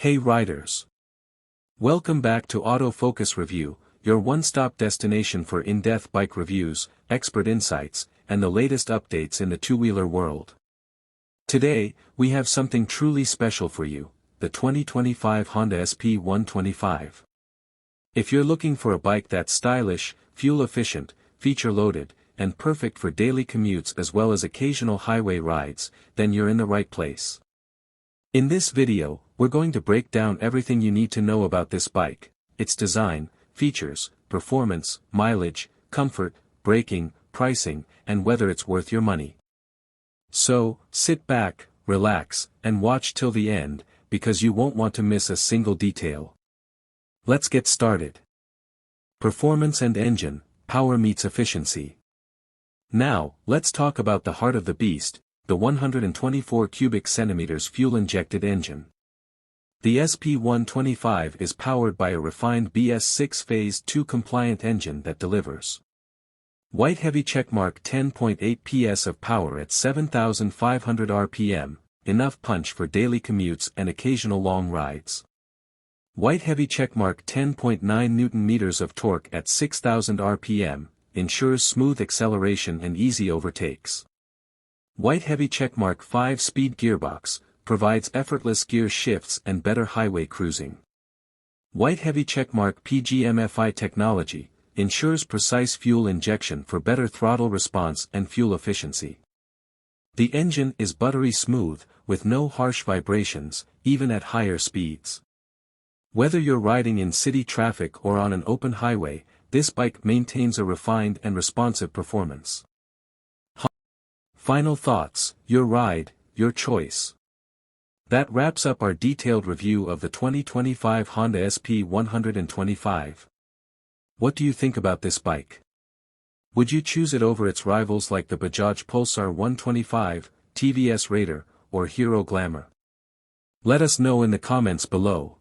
Hey riders! Welcome back to Autofocus Review, your one-stop destination for in-depth bike reviews, expert insights, and the latest updates in the two-wheeler world. Today, we have something truly special for you, the 2025 Honda SP125. If you're looking for a bike that's stylish, fuel-efficient, feature-loaded, and perfect for daily commutes as well as occasional highway rides, then you're in the right place. In this video, we're going to break down everything you need to know about this bike, its design, features, performance, mileage, comfort, braking, pricing, and whether it's worth your money. So, sit back, relax, and watch till the end, because you won't want to miss a single detail. Let's get started. Performance and engine, power meets efficiency. Now, let's talk about the heart of the beast, the 124 cubic centimeters fuel-injected engine. The SP125 is powered by a refined BS6 Phase 2 compliant engine that delivers white heavy checkmark 10.8 PS of power at 7,500 RPM, enough punch for daily commutes and occasional long rides. White heavy checkmark 10.9 Nm of torque at 6,000 RPM, ensures smooth acceleration and easy overtakes. White heavy checkmark 5-speed gearbox, provides effortless gear shifts and better highway cruising. White heavy checkmark PGMFI technology, ensures precise fuel injection for better throttle response and fuel efficiency. The engine is buttery smooth, with no harsh vibrations, even at higher speeds. Whether you're riding in city traffic or on an open highway, this bike maintains a refined and responsive performance. Final thoughts, your ride, your choice. That wraps up our detailed review of the 2025 Honda SP125. What do you think about this bike? Would you choose it over its rivals like the Bajaj Pulsar 125, TVS Raider, or Hero Glamour? Let us know in the comments below.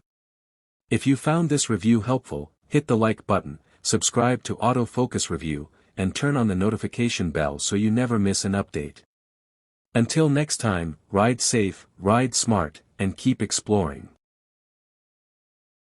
If you found this review helpful, hit the like button, subscribe to Autofocus Review, and turn on the notification bell so you never miss an update. Until next time, ride safe, ride smart, and keep exploring.